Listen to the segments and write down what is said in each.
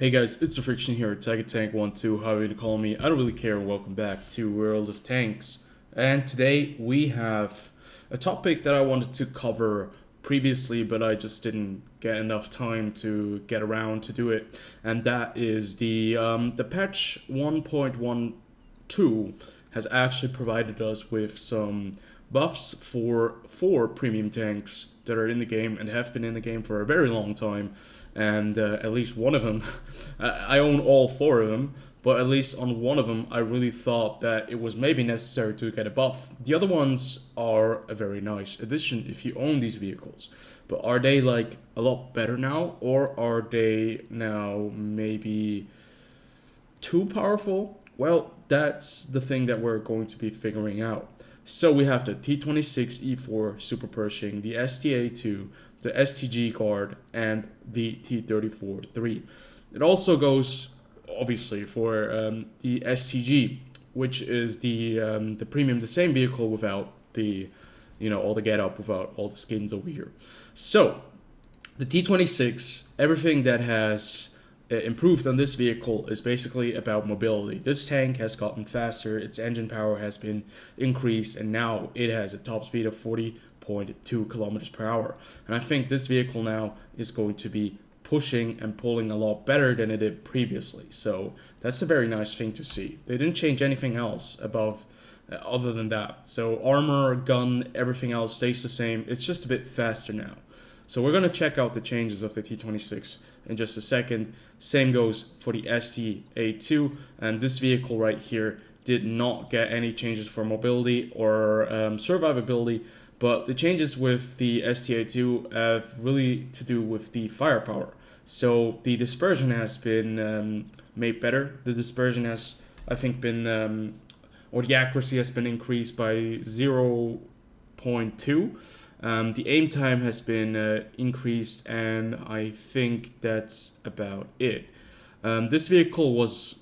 Hey guys, it's the Friction here, Tank12, however you call me. I don't really care. Welcome back to World of Tanks. And today we have a topic that I wanted to cover previously, but I just didn't get enough time to get around to do it. And that is the patch 1.12 has actually provided us with some buffs for 4 premium tanks that are in the game and have been in the game for a very long time. And at least one of them, I own all 4 of them, but at least on one of them, I really thought that it was maybe necessary to get a buff. The other ones are a very nice addition if you own these vehicles. But are they like a lot better now, or are they now maybe too powerful? Well, that's the thing that we're going to be figuring out. So we have the T26E4 Super Pershing, the STA-2, the STG guard, and the T-34-3. It also goes, obviously, for the STG, which is the premium, the same vehicle without the, all the get-up, without all the skins over here. So, the T26, everything that has improved on this vehicle is basically about mobility. This tank has gotten faster, its engine power has been increased, and now it has a top speed of 40.2 kilometers per hour. And I think this vehicle now is going to be pushing and pulling a lot better than it did previously. So that's a very nice thing to see. They didn't change anything else above other than that. So armor, gun, everything else stays the same. It's just a bit faster now. So we're going to check out the changes of the T26 in just a second. Same goes for the STA-2, and this vehicle right here did not get any changes for mobility or survivability, but the changes with the STA-2 have really to do with the firepower. So the dispersion has been made better. The dispersion has, I think, been, or the accuracy has been increased by 0.2. The aim time has been increased, and I think that's about it. This vehicle was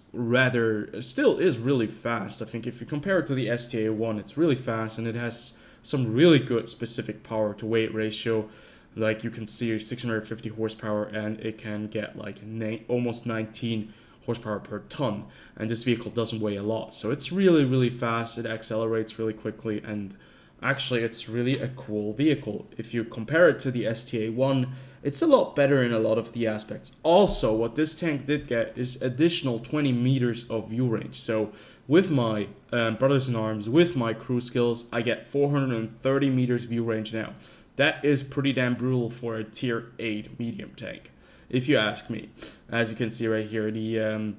still is really fast. I think if you compare it to the STA-1, it's really fast, and it has some really good specific power to weight ratio. Like you can see 650 horsepower, and it can get like almost 19 horsepower per ton. And this vehicle doesn't weigh a lot, so it's really, really fast. It accelerates really quickly, and actually, it's really a cool vehicle. If you compare it to the STA-1, it's a lot better in a lot of the aspects. Also, what this tank did get is additional 20 meters of view range. So with my Brothers in Arms, with my crew skills, I get 430 meters view range now. That is pretty damn brutal for a tier 8 medium tank, if you ask me. As you can see right here, the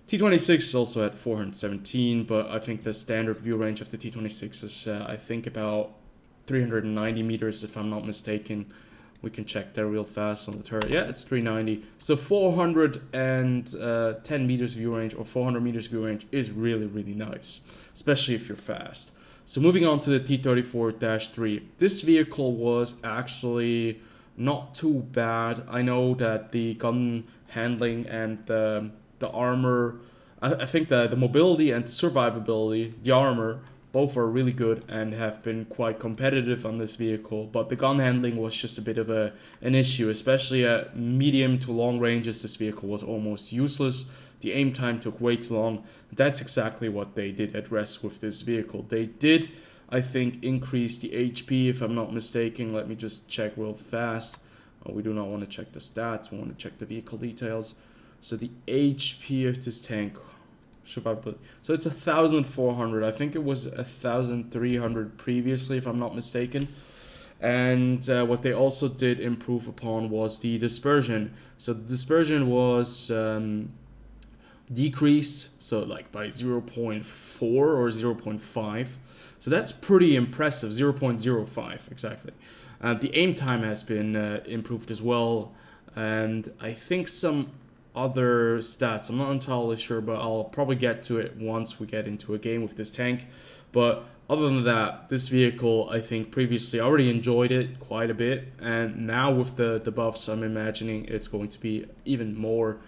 T26 is also at 417, but I think the standard view range of the T26 is, I think, about 390 meters, if I'm not mistaken. We can check there real fast on the turret. Yeah, it's 390. So 410 meters view range, or 400 meters view range, is really, really nice, especially if you're fast. So moving on to the T-34-3. This vehicle was actually not too bad. I know that the gun handling and the armor, I think the mobility and the survivability, the armor, both are really good and have been quite competitive on this vehicle, but the gun handling was just a bit of an issue, especially at medium to long ranges. This vehicle was almost useless. The aim time took way too long. That's exactly what they did address with this vehicle. They did, I think, increase the HP, if I'm not mistaken. Let me just check real fast. Oh, we do not want to check the stats, we want to check the vehicle details. So the HP of this tank, survivability. So it's 1,400. I think it was 1,300 previously, if I'm not mistaken. And what they also did improve upon was the dispersion. So the dispersion was decreased, so like by 0.4 or 0.5. So that's pretty impressive, 0.05 exactly. The aim time has been improved as well. And I think some other stats, I'm not entirely sure, but I'll probably get to it once we get into a game with this tank. But other than that, this vehicle, I think previously I already enjoyed it quite a bit, and now with the buffs, I'm imagining it's going to be even more,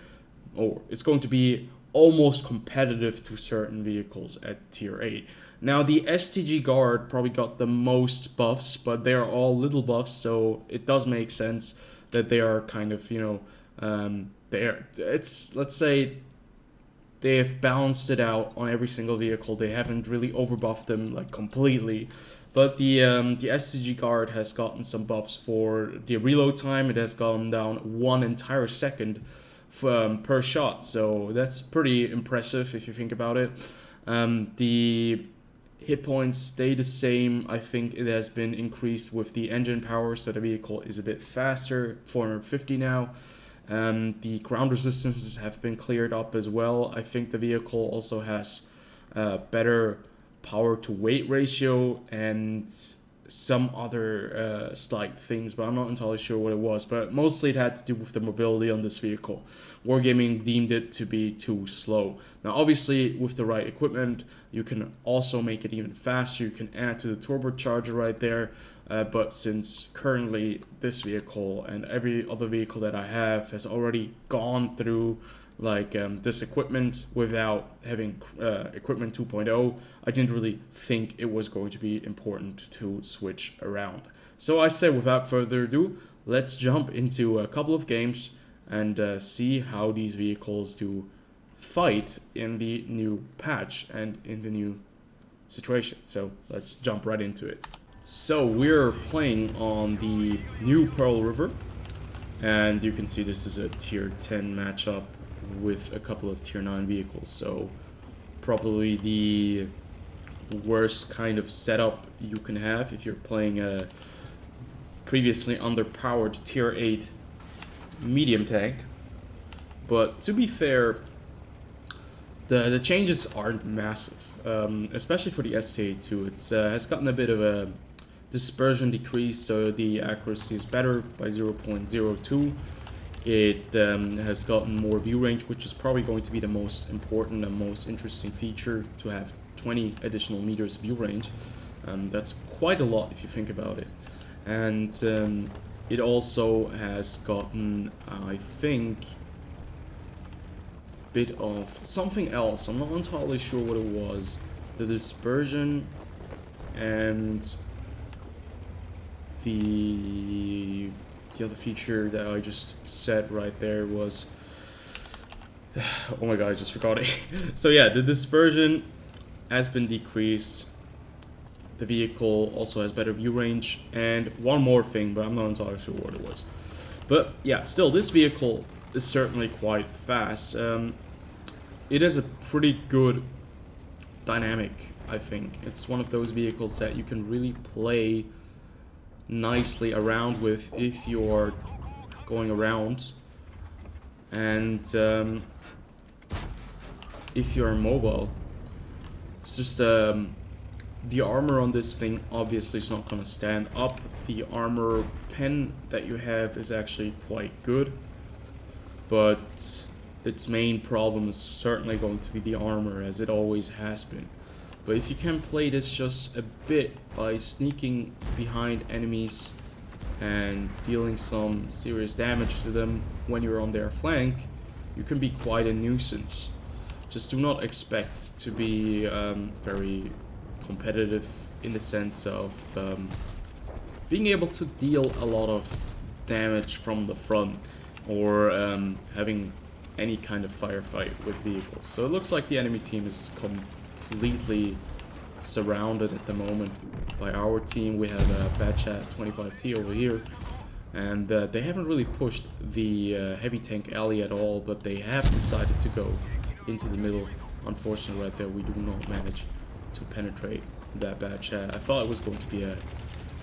or it's going to be almost competitive to certain vehicles at tier 8. Now the STG guard probably got the most buffs, but they are all little buffs, so it does make sense that they are kind of, there. It's, let's say, they have balanced it out on every single vehicle. They haven't really overbuffed them like completely. But the STG guard has gotten some buffs for the reload time. It has gone down 1 entire second per shot. So that's pretty impressive if you think about it. The hit points stay the same. I think it has been increased with the engine power, so the vehicle is a bit faster, 450 now. The ground resistances have been cleared up as well. I think the vehicle also has better power to weight ratio and some other slight things, but I'm not entirely sure what it was. But mostly it had to do with the mobility on this vehicle. Wargaming deemed it to be too slow. Now obviously with the right equipment you can also make it even faster. You can add to the turbocharger right there, but since currently this vehicle and every other vehicle that I have has already gone through like this equipment without having equipment 2.0, I didn't really think it was going to be important to switch around. So I say without further ado, let's jump into a couple of games and see how these vehicles do fight in the new patch and in the new situation. So let's jump right into it. So we're playing on the new Pearl River, and you can see this is a tier 10 matchup with a couple of tier 9 vehicles, so probably the worst kind of setup you can have if you're playing a previously underpowered tier 8 medium tank. But to be fair, the changes aren't massive, especially for the STA-2. It has gotten a bit of a dispersion decrease, so the accuracy is better by 0.02. It has gotten more view range, which is probably going to be the most important and most interesting feature, to have 20 additional meters view range. That's quite a lot if you think about it. And it also has gotten, I think, a bit of something else. I'm not entirely sure what it was. The dispersion and the other feature that I just said right there was, oh my god, I just forgot it. So yeah, the dispersion has been decreased. The vehicle also has better view range, and one more thing, but I'm not entirely sure what it was. But yeah, still, this vehicle is certainly quite fast. It has a pretty good dynamic, I think. It's one of those vehicles that you can really play nicely around with if you're going around, and if you're mobile. It's just the armor on this thing obviously is not going to stand up. The armor pen that you have is actually quite good, but its main problem is certainly going to be the armor, as it always has been. But if you can play this just a bit by sneaking behind enemies and dealing some serious damage to them when you're on their flank, you can be quite a nuisance. Just do not expect to be very competitive in the sense of being able to deal a lot of damage from the front, or having any kind of firefight with vehicles. So it looks like the enemy team is completely surrounded at the moment by our team. We have Bad Chat 25T over here, and they haven't really pushed the heavy tank alley at all, but they have decided to go into the middle. Unfortunately, right there, we do not manage to penetrate that Bad Chat. I thought it was going to be a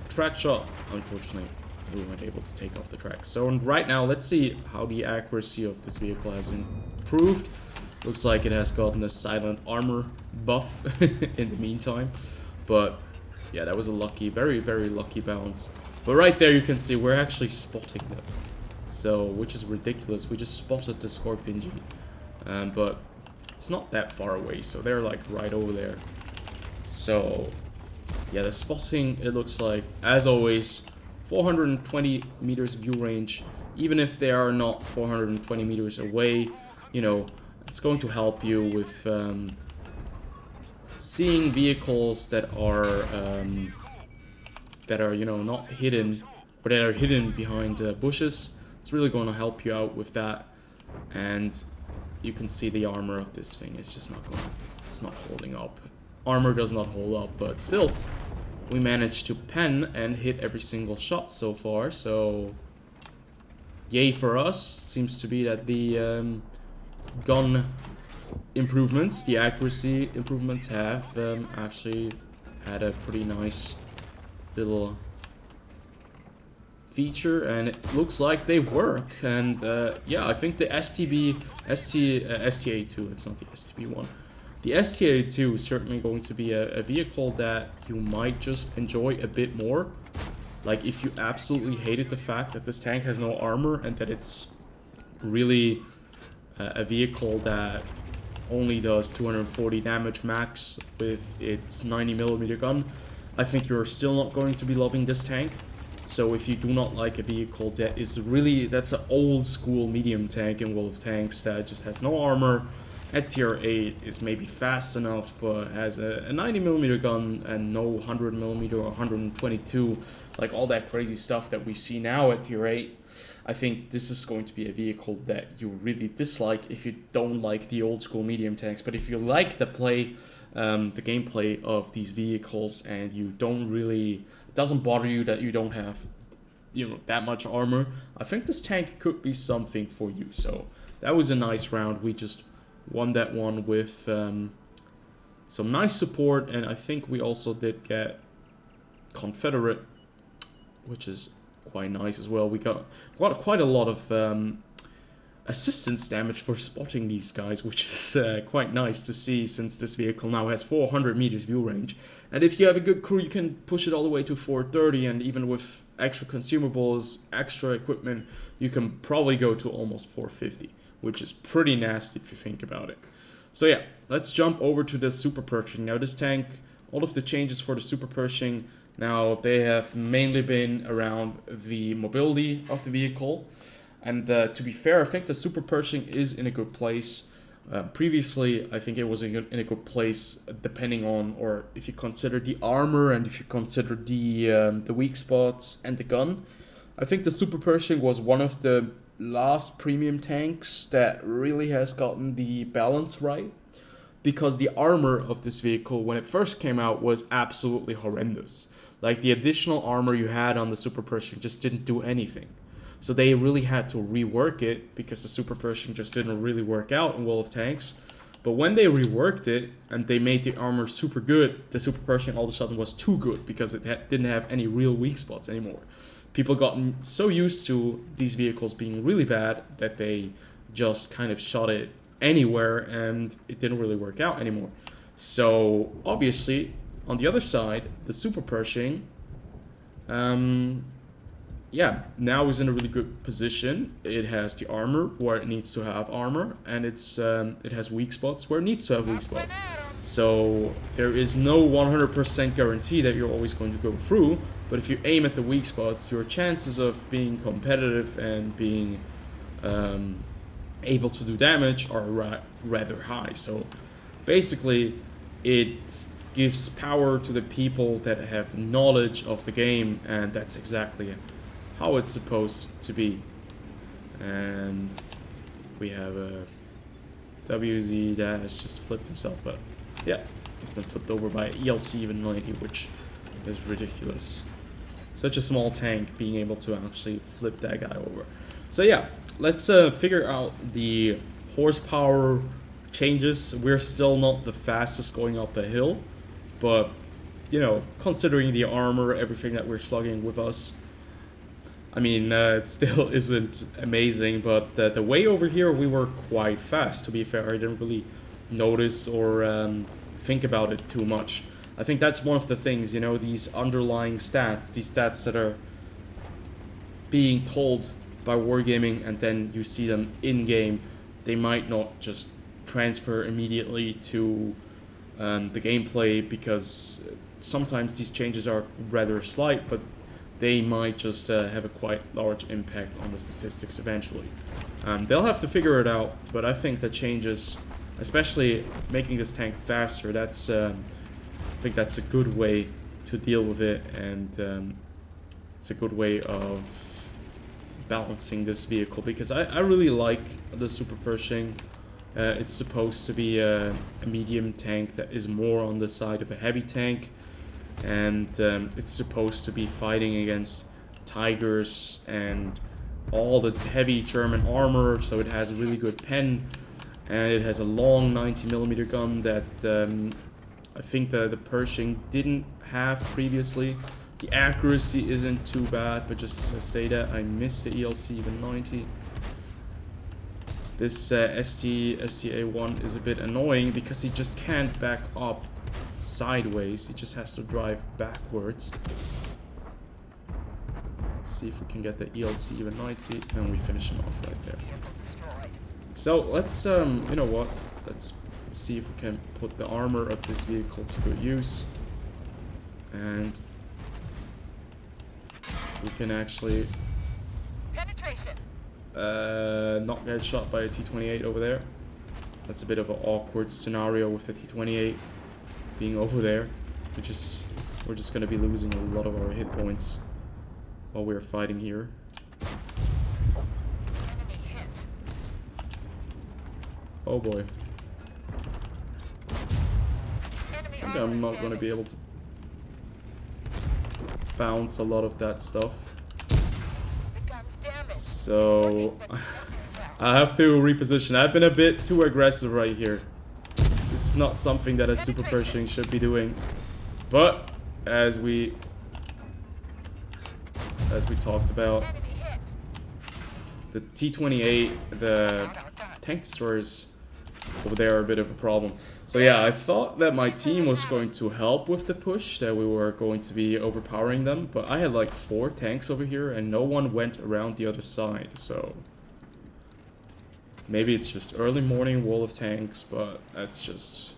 track shot. Unfortunately, we weren't able to take off the track. So right now, let's see how the accuracy of this vehicle has improved. Looks like it has gotten a silent armor buff in the meantime. But yeah, that was a lucky, very, very lucky bounce. But right there you can see we're actually spotting them. So, which is ridiculous. We just spotted the Scorpion G. But it's not that far away, so they're like right over there. So yeah, the spotting, it looks like, as always, 420 meters view range. Even if they are not 420 meters away, you know, it's going to help you with seeing vehicles that are you know, not hidden, or that are hidden behind bushes. It's really going to help you out with that. and you can see the armor of this thing is just not going, it's not holding up. Armor does not hold up, but still, we managed to pen and hit every single shot so far, so yay for us. Seems to be that the gun improvements, the accuracy improvements have actually had a pretty nice little feature, and it looks like they work. And yeah, I think the STA-2, it's not the STB1, the STA-2 is certainly going to be a vehicle that you might just enjoy a bit more. Like, if you absolutely hated the fact that this tank has no armor and that it's really a vehicle that only does 240 damage max with its 90mm gun, I think you're still not going to be loving this tank. So if you do not like a vehicle that is really, that's an old school medium tank in World of Tanks that just has no armor, at tier 8 is maybe fast enough but has a 90mm gun and no 100mm or 122, like all that crazy stuff that we see now at tier 8, I think this is going to be a vehicle that you really dislike if you don't like the old school medium tanks. But if you like the gameplay of these vehicles, and you don't really, it doesn't bother you that you don't have, you know, that much armor, I think this tank could be something for you. So that was a nice round. We just won that one with some nice support, and I think we also did get Confederate, which is quite nice as well. We got quite a lot of assistance damage for spotting these guys, which is quite nice to see, since this vehicle now has 400 meters view range. And if you have a good crew, you can push it all the way to 430, and even with extra consumables, extra equipment, you can probably go to almost 450, which is pretty nasty if you think about it. So yeah, let's jump over to the Super Pershing. Now this tank, all of the changes for the Super Pershing, now they have mainly been around the mobility of the vehicle. And to be fair, I think the Super Pershing is in a good place. Previously, I think it was in a good place depending on, or if you consider the armor and if you consider the weak spots and the gun. I think the Super Pershing was one of the last premium tanks that really has gotten the balance right, because the armor of this vehicle when it first came out was absolutely horrendous. Like, the additional armor you had on the Super Pershing just didn't do anything. So they really had to rework it, because the Super Pershing just didn't really work out in World of Tanks. But when they reworked it and they made the armor super good, the Super Pershing all of a sudden was too good, because it didn't have any real weak spots anymore. People got so used to these vehicles being really bad that they just kind of shot it anywhere, and it didn't really work out anymore. So obviously, on the other side, the Super Pershing, yeah, now is in a really good position. It has the armor where it needs to have armor, and it has weak spots where it needs to have weak spots. So there is no 100% guarantee that you're always going to go through, but if you aim at the weak spots, your chances of being competitive and being able to do damage are rather high. So basically, it gives power to the people that have knowledge of the game, and that's exactly how it's supposed to be. And we have a WZ that has just flipped himself, but yeah, he's been flipped over by ELC even 90, which is ridiculous. Such a small tank being able to actually flip that guy over. So yeah, let's figure out the horsepower changes. We're still not the fastest going up a hill, but you know, considering the armor, everything that we're slugging with us, I mean, it still isn't amazing, but the way over here we were quite fast, to be fair. I didn't really notice or think about it too much. I think that's one of the things, you know, these underlying stats, these stats that are being told by Wargaming and then you see them in-game, they might not just transfer immediately to the gameplay, because sometimes these changes are rather slight, but they might just have a quite large impact on the statistics eventually. They'll have to figure it out, but I think the changes, especially making this tank faster, that's I think that's a good way to deal with it, and it's a good way of balancing this vehicle, because I really like the Super Pershing. It's supposed to be a medium tank that is more on the side of a heavy tank, and it's supposed to be fighting against Tigers and all the heavy German armor, so it has a really good pen, and it has a long 90mm gun that I think the Pershing didn't have previously. The accuracy isn't too bad, but just to say that, I missed the ELC even 90. This STA-1 is a bit annoying because he just can't back up sideways. He just has to drive backwards. Let's see if we can get the ELC even 90, and we finish him off right there. So let's, you know what? Let's see if we can put the armor of this vehicle to good use. And we can actually not get shot by a T-28 over there. That's a bit of an awkward scenario with the T-28 being over there. We're just gonna be losing a lot of our hit points while we're fighting here. Oh boy. I think I'm not gonna be able to bounce a lot of that stuff. So I have to reposition. I've been a bit too aggressive right here. This is not something that a Super Pershing should be doing. But as we talked about, the T-28, the tank destroyers over there are a bit of a problem. So yeah, I thought that my team was going to help with the push, that we were going to be overpowering them, but I had like 4 tanks over here and no one went around the other side, so maybe it's just early morning wall of tanks, but that's just,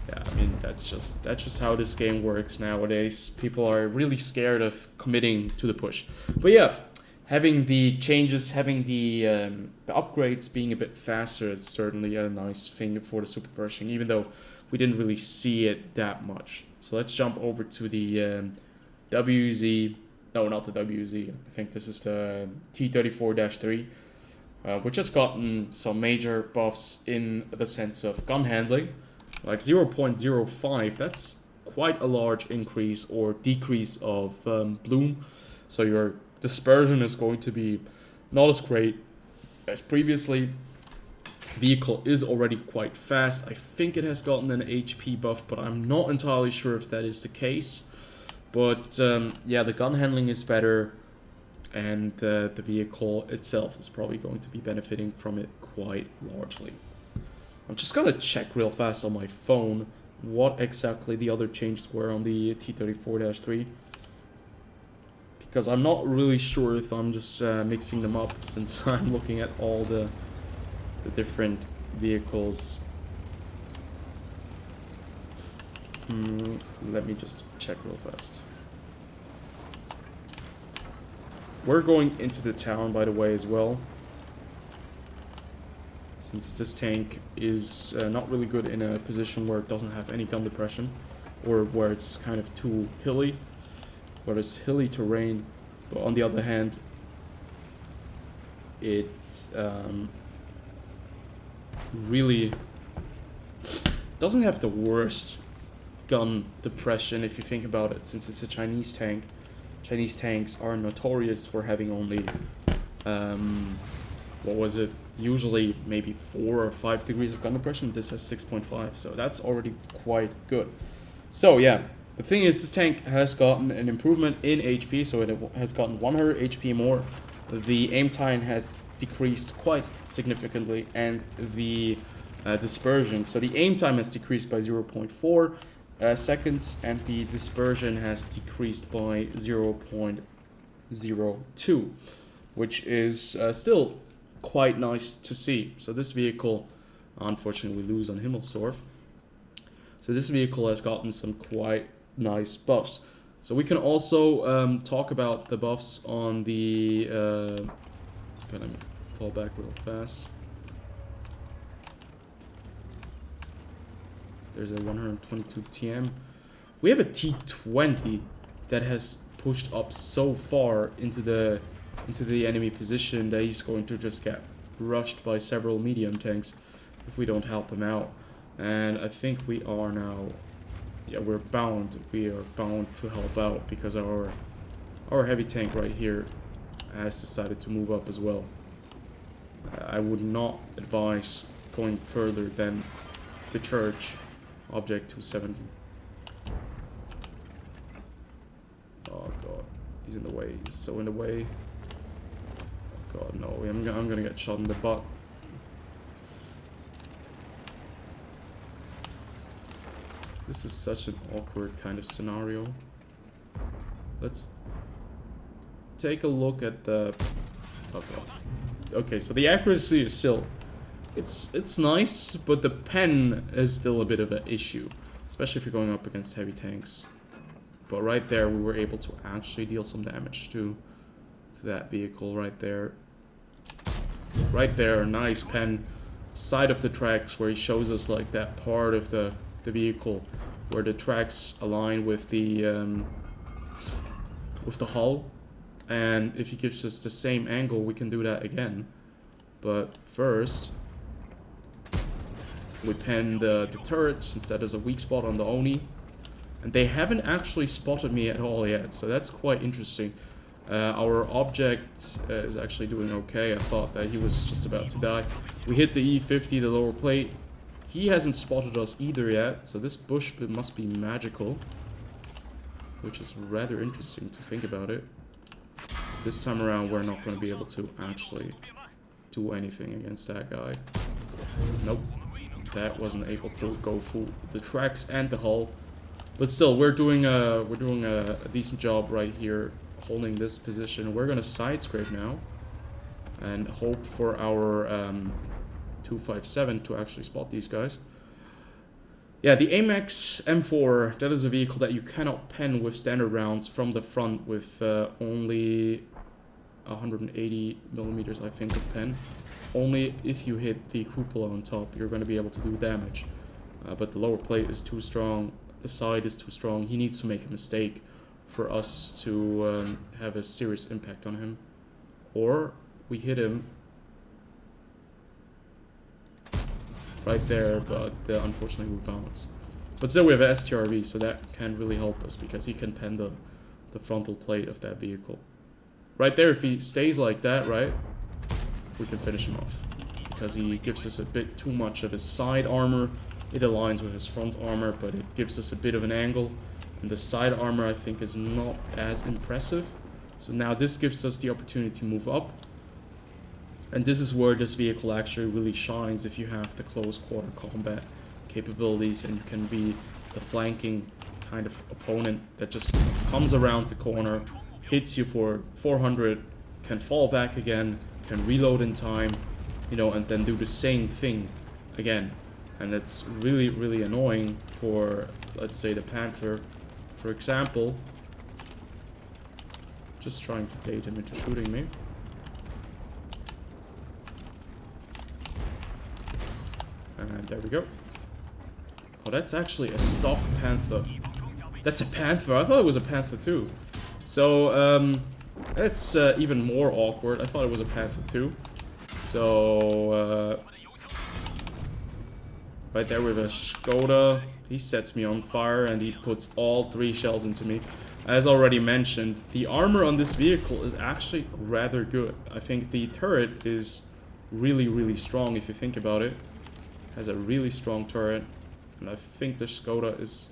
yeah, I mean, that's just how this game works nowadays. People are really scared of committing to the push. But yeah, having the changes, having the upgrades being a bit faster is certainly a nice thing for the Super Pershing, even though we didn't really see it that much. So let's jump over to the WZ. No, not the WZ. I think this is the T-34-3, which has gotten some major buffs in the sense of gun handling. Like 0.05, that's quite a large increase or decrease of bloom. So your dispersion is going to be not as great as previously. The vehicle is already quite fast. I think it has gotten an HP buff, but I'm not entirely sure if that is the case. But yeah, the gun handling is better, and the vehicle itself is probably going to be benefiting from it quite largely. I'm just gonna check real fast on my phone what exactly the other changes were on the T-34-3. Because I'm not really sure if I'm just mixing them up, since I'm looking at all the different vehicles. Let me just check real fast. We're going into the town, by the way, as well. Since this tank is not really good in a position where it doesn't have any gun depression, or where it's kind of too hilly, where it's hilly terrain. But on the other hand, it really doesn't have the worst gun depression if you think about it, since it's a Chinese tank. Chinese tanks are notorious for having only, what was it? Usually maybe 4 or 5 degrees of gun depression. This has 6.5, so that's already quite good. So yeah, the thing is, this tank has gotten an improvement in HP, so it has gotten 100 HP more. The aim time has decreased quite significantly, and the dispersion. So the aim time has decreased by 0.4 seconds, and the dispersion has decreased by 0.02, which is still quite nice to see. So this vehicle, unfortunately, we lose on Himmelsdorf. So this vehicle has gotten some quite nice buffs. So we can also talk about the buffs on the... let me fall back real fast. There's a 122 TM. We have a T20 that has pushed up so far into the into the enemy position, that he's going to just get rushed by several medium tanks if we don't help him out. And I think we are now, yeah, we are bound to help out, because our heavy tank right here has decided to move up as well. I would not advise going further than the church, object 270. Oh god, he's in the way, he's so in the way. Oh god, no, I'm gonna get shot in the butt. This is such an awkward kind of scenario. Let's take a look at the... Oh god. Okay, so the accuracy is still... It's nice, but the pen is still a bit of an issue. Especially if you're going up against heavy tanks. But right there, we were able to actually deal some damage to that vehicle right there. Right there, nice pen. Side of the tracks where he shows us like that part of the vehicle where the tracks align with the hull. And if he gives us the same angle, we can do that again. But first, we pen the turret, since that is a weak spot on the Oni. And they haven't actually spotted me at all yet, so that's quite interesting. Our object is actually doing okay. I thought that he was just about to die. We hit the E50, the lower plate. He hasn't spotted us either yet, so this bush must be magical. Which is rather interesting to think about it. This time around, we're not going to be able to actually do anything against that guy. Nope. That wasn't able to go through the tracks and the hull. But still, we're doing a decent job right here, holding this position. We're gonna side scrape now, and hope for our 257 to actually spot these guys. Yeah, the AMAX M4, that is a vehicle that you cannot pen with standard rounds from the front with only 180 millimeters, I think, of pen. Only if you hit the cupola on top, you're going to be able to do damage. But the lower plate is too strong. The side is too strong. He needs to make a mistake for us to have a serious impact on him. Or we hit him right there, but unfortunately we bounce. But still we have an STRV, so that can really help us, because he can pen the frontal plate of that vehicle. Right there, if he stays like that, right, we can finish him off. Because he gives us a bit too much of his side armor. It aligns with his front armor, but it gives us a bit of an angle. And the side armor, I think, is not as impressive. So now this gives us the opportunity to move up. And this is where this vehicle actually really shines, if you have the close quarter combat capabilities and you can be the flanking kind of opponent that just comes around the corner, hits you for 400, can fall back again, can reload in time, you know, and then do the same thing again. And it's really, really annoying for, let's say, the Panther, for example. Just trying to bait him into shooting me. And there we go. Oh, that's actually a stock Panther. That's a Panther. I thought it was a Panther too. So, that's even more awkward. I thought it was a Panther too. So, right there with a Skoda. He sets me on fire and he puts all 3 shells into me. As already mentioned, the armor on this vehicle is actually rather good. I think the turret is really, really strong if you think about it. Has a really strong turret. And I think the Skoda is...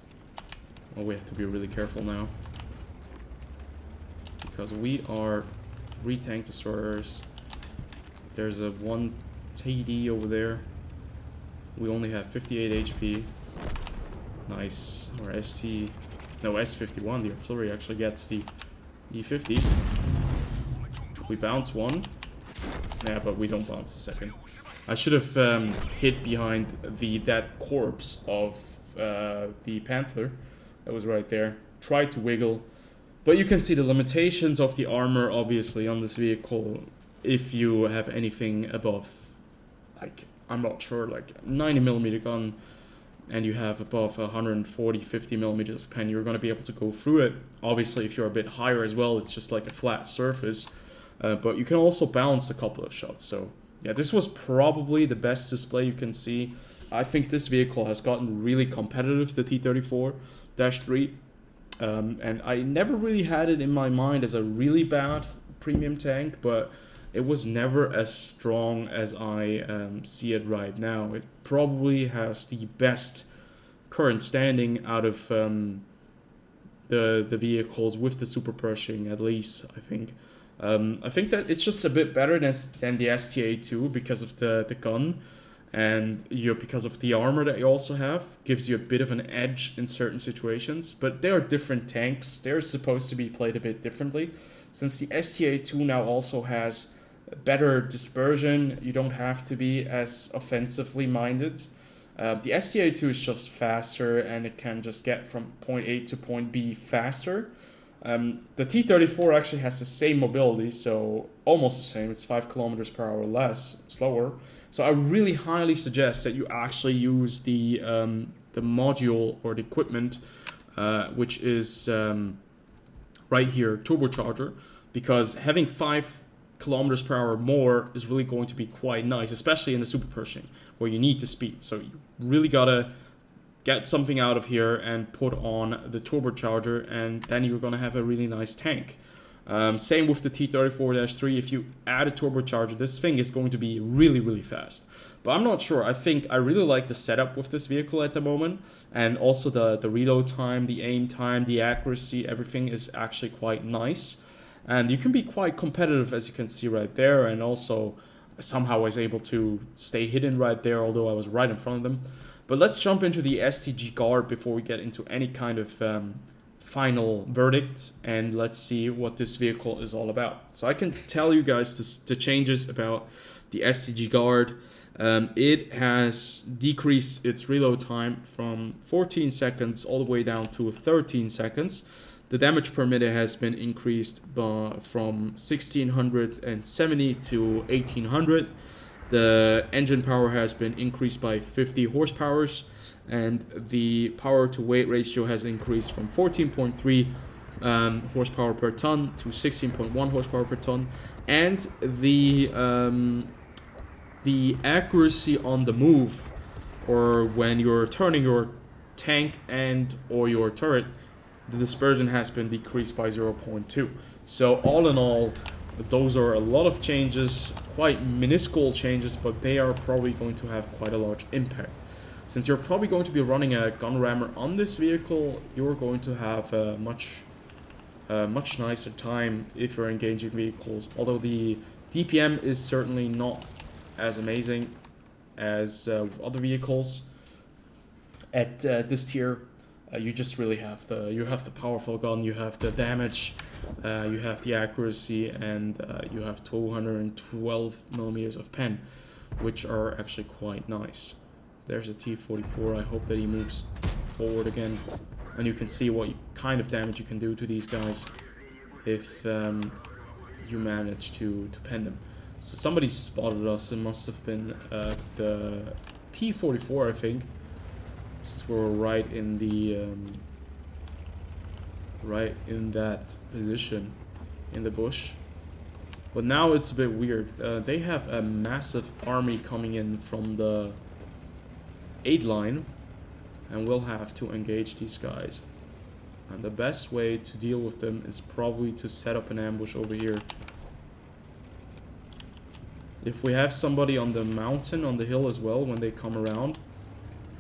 Well, we have to be really careful now. Because we are 3 tank destroyers. There's a 1 TD over there. We only have 58 HP. Nice. Or ST... No, S51. The artillery actually gets the E50. We bounce 1. Yeah, but we don't bounce the second. I should have hid behind that corpse of the Panther that was right there. Tried to wiggle. But you can see the limitations of the armor, obviously, on this vehicle. If you have anything above, like, I'm not sure, like 90mm gun, and you have above 140, 50mm of pen, you're going to be able to go through it. Obviously, if you're a bit higher as well, it's just like a flat surface. but you can also bounce a couple of shots. So yeah, this was probably the best display you can see. I think this vehicle has gotten really competitive, the T-34-3. And I never really had it in my mind as a really bad premium tank, but it was never as strong as I see it right now. It probably has the best current standing out of the vehicles with the Super Pershing, at least, I think. I think that it's just a bit better than the STA-2 because of the gun, and because of the armor that you also have, gives you a bit of an edge in certain situations. But they are different tanks. They're supposed to be played a bit differently. Since the STA-2 now also has better dispersion, you don't have to be as offensively minded. The STA-2 is just faster, and it can just get from point A to point B faster. The T-34 actually has the same mobility, so almost the same. It's 5 kilometers per hour less, slower. So I really highly suggest that you actually use the module or the equipment, which is right here, turbocharger, because having 5 kilometers per hour more is really going to be quite nice, especially in the Super Pershing, where you need the speed. So you really gotta get something out of here and put on the turbocharger, and then you're gonna have a really nice tank. Same with the T-34-3. If you add a turbocharger, this thing is going to be really, really fast. But I'm not sure. I think I really like the setup with this vehicle at the moment, and also the reload time, the aim time, the accuracy, everything is actually quite nice. And you can be quite competitive, as you can see right there, and also somehow I was able to stay hidden right there, although I was right in front of them. But let's jump into the STG guard before we get into any kind of final verdict, and let's see what this vehicle is all about. So I can tell you guys the changes about the STG guard. It has decreased its reload time from 14 seconds all the way down to 13 seconds. The damage per minute has been increased from 1670 to 1800. The engine power has been increased by 50 horsepower, and the power to weight ratio has increased from 14.3 horsepower per ton to 16.1 horsepower per ton. And the accuracy on the move, or when you're turning your tank and or your turret, the dispersion has been decreased by 0.2. So all in all, those are a lot of changes, quite minuscule changes, but they are probably going to have quite a large impact. Since you're probably going to be running a gun rammer on this vehicle, you're going to have a much nicer time if you're engaging vehicles. Although the DPM is certainly not as amazing as with other vehicles at this tier. You just really have the powerful gun, you have the damage, you have the accuracy, and you have 212 millimeters of pen, which are actually quite nice. There's a T-44. I hope that he moves forward again, and you can see what kind of damage you can do to these guys if you manage to pen them. So somebody spotted us. It must have been the T-44, I think, since we're right in the right in that position in the bush. But now it's a bit weird. They have a massive army coming in from the 8 line, and we'll have to engage these guys. And the best way to deal with them is probably to set up an ambush over here. If we have somebody on the mountain, on the hill as well, when they come around,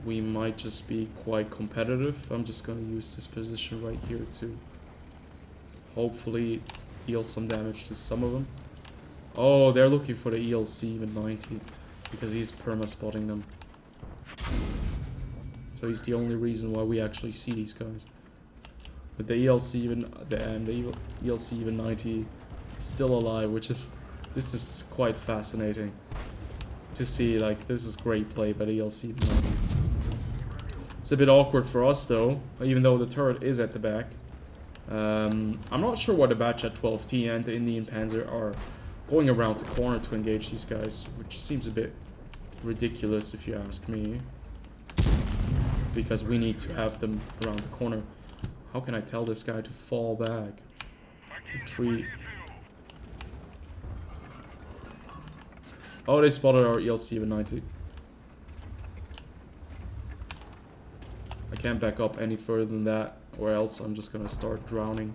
we might just be quite competitive. I'm just going to use this position right here to hopefully deal some damage to some of them. Oh, they're looking for the ELC even 90 because he's perma-spotting them. So he's the only reason why we actually see these guys. But the ELC even the ELC even 90 is still alive, which is this is quite fascinating to see. Like, this is great play by the ELC even 90. It's a bit awkward for us though, even though the turret is at the back. I'm not sure what the batch at 12T and the Indian Panzer are going around the corner to engage these guys, which seems a bit ridiculous if you ask me, because we need to have them around the corner. How can I tell this guy to fall back? Retreat. Oh, they spotted our ELC with 90. I can't back up any further than that, or else I'm just gonna start drowning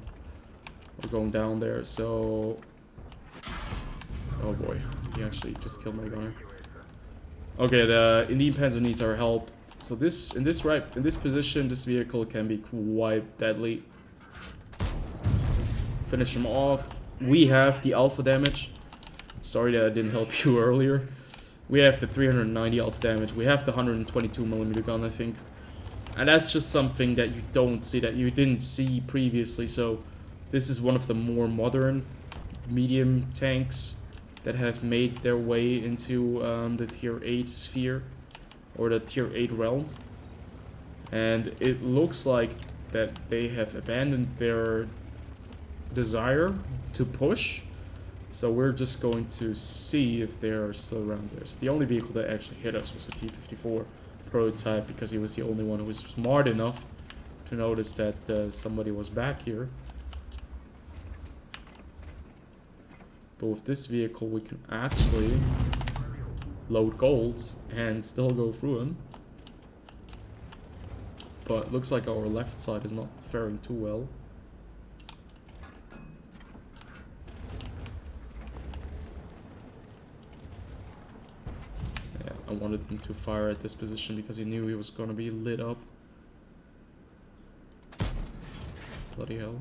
or going down there. So, oh boy, he actually just killed my gunner. Okay, the Indian Panzer needs our help. So in this position, this vehicle can be quite deadly. Finish him off. We have the alpha damage. Sorry that I didn't help you earlier. We have the 390 alpha damage. We have the 122mm gun, I think. And that's just something that you don't see, that you didn't see previously. So this is one of the more modern medium tanks that have made their way into the tier 8 sphere, or the tier 8 realm. And it looks like that they have abandoned their desire to push. So we're just going to see if they are still around there. So the only vehicle that actually hit us was the T-34 prototype, because he was the only one who was smart enough to notice that somebody was back here. But with this vehicle we can actually load golds and still go through them. But it looks like our left side is not faring too well. I wanted him to fire at this position because he knew he was going to be lit up. Bloody hell.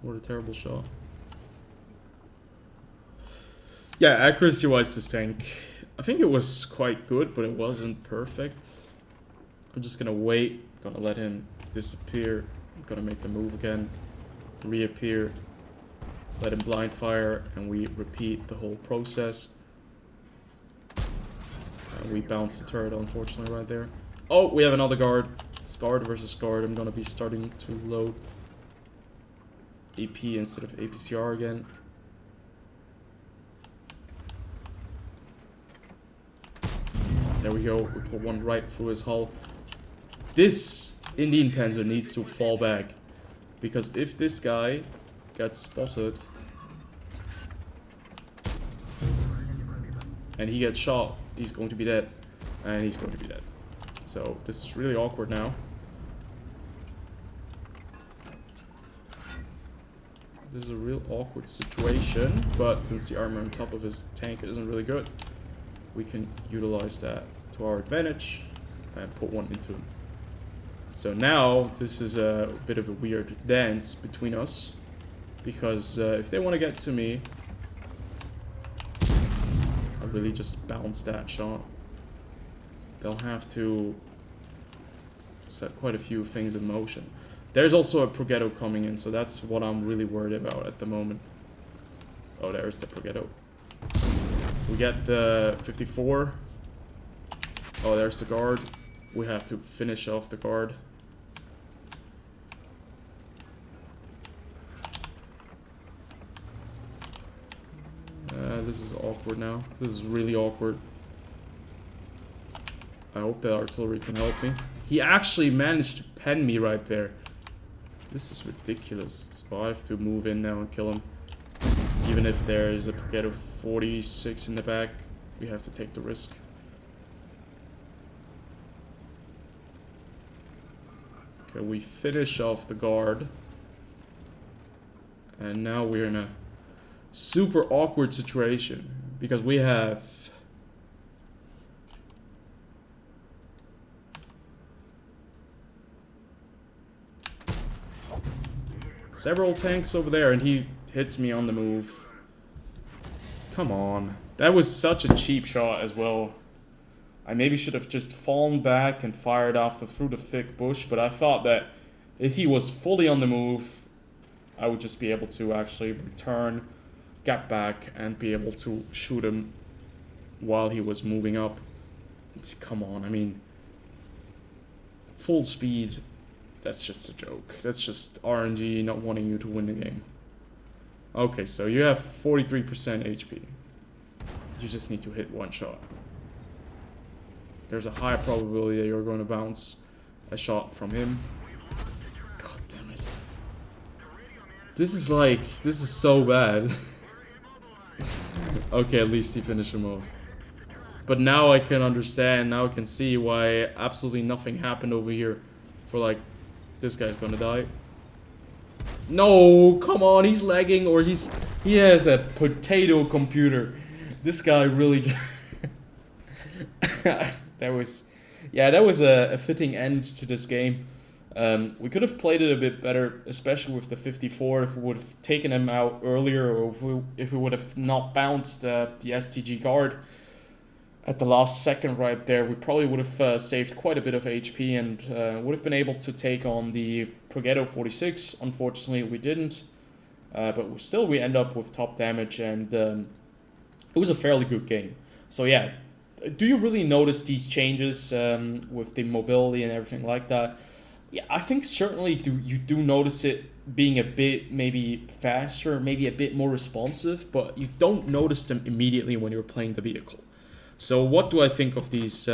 What a terrible shot. Yeah, accuracy-wise, this tank, I think it was quite good, but it wasn't perfect. I'm just going to wait. Going to let him disappear. I'm going to make the move again. Reappear. Let him blind fire, and we repeat the whole process. We bounced the turret, unfortunately, right there. Oh, we have another guard. It's guard versus guard. I'm gonna be starting to load AP instead of APCR again. There we go. We put one right through his hull. This Indian Panzer needs to fall back, because if this guy gets spotted and he gets shot, he's going to be dead, and he's going to be dead. So this is really awkward now. This is a real awkward situation, but since the armor on top of his tank isn't really good, we can utilize that to our advantage and put one into him. So now this is a bit of a weird dance between us, because if they want to get to me, really just bounce that shot. They'll have to set quite a few things in motion. There's also a Progetto coming in, so that's what I'm really worried about at the moment. Oh, there's the Progetto. We get the 54. Oh, there's the guard. We have to finish off the guard. This is awkward now. This is really awkward. I hope the artillery can help me. He actually managed to pen me right there. This is ridiculous. So I have to move in now and kill him. Even if there's a Progetto 46 in the back, we have to take the risk. Okay, we finish off the guard. And now we're in a super awkward situation, because we have several tanks over there, and he hits me on the move. Come on. That was such a cheap shot as well. I maybe should have just fallen back and fired after through the thick bush, but I thought that if he was fully on the move, I would just be able to actually return, get back, and be able to shoot him while he was moving up. Come on, I mean, full speed, that's just a joke. That's just RNG not wanting you to win the game. Okay, so you have 43% HP. You just need to hit one shot. There's a high probability that you're going to bounce a shot from him. God damn it. This is so bad. Okay, at least he finished him off. But now I can understand, now I can see why absolutely nothing happened over here. For like, this guy's gonna die. No, come on, he's lagging, or he has a potato computer. This guy really that was a fitting end to this game. We could have played it a bit better, especially with the 54, if we would have taken him out earlier, or if we would have not bounced the STG guard at the last second right there. We probably would have saved quite a bit of HP and would have been able to take on the Progetto 46. Unfortunately, we didn't. But still, we end up with top damage, and it was a fairly good game. So yeah, do you really notice these changes with the mobility and everything like that? Yeah, I think certainly you do notice it being a bit maybe faster, maybe a bit more responsive, but you don't notice them immediately when you're playing the vehicle. So what do I think of these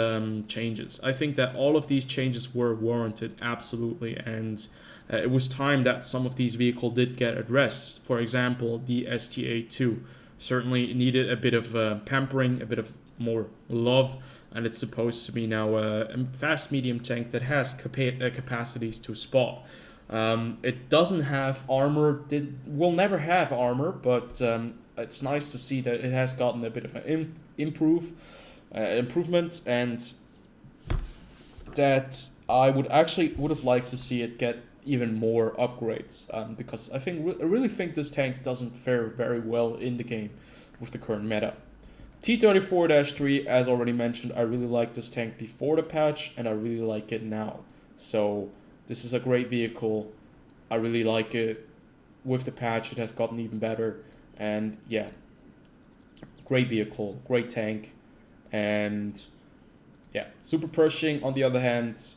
changes? I think that all of these changes were warranted, absolutely, and it was time that some of these vehicles did get addressed. For example, the STA-2 certainly needed a bit of pampering, a bit of more love, and it's supposed to be now a fast medium tank that has capacities to spot. It doesn't have armor, it will never have armor, but it's nice to see that it has gotten a bit of an improvement, and that I would have liked to see it get even more upgrades, because I really think this tank doesn't fare very well in the game with the current meta. T-34-3, as already mentioned, I really liked this tank before the patch, and I really like it now. So this is a great vehicle. I really like it. With the patch, it has gotten even better. And yeah, great vehicle, great tank. And yeah, Super Pershing, on the other hand,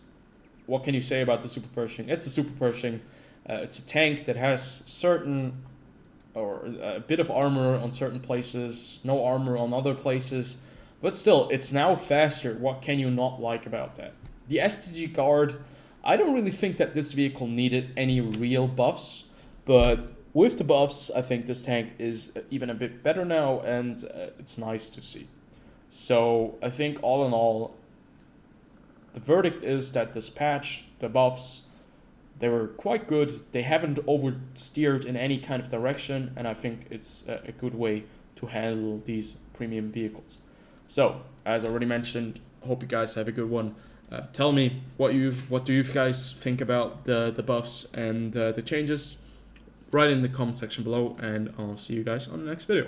what can you say about the Super Pershing? It's a Super Pershing. It's a tank that has certain, or a bit of armor on certain places, no armor on other places, but still, it's now faster. What can you not like about that? The STG guard, I don't really think that this vehicle needed any real buffs, but with the buffs, I think this tank is even a bit better now, and it's nice to see. So I think all in all, the verdict is that this patch, the buffs, they were quite good. They haven't oversteered in any kind of direction, and I think it's a good way to handle these premium vehicles. So, as already mentioned, hope you guys have a good one. Tell me what do you guys think about the buffs and the changes. Write in the comment section below, and I'll see you guys on the next video.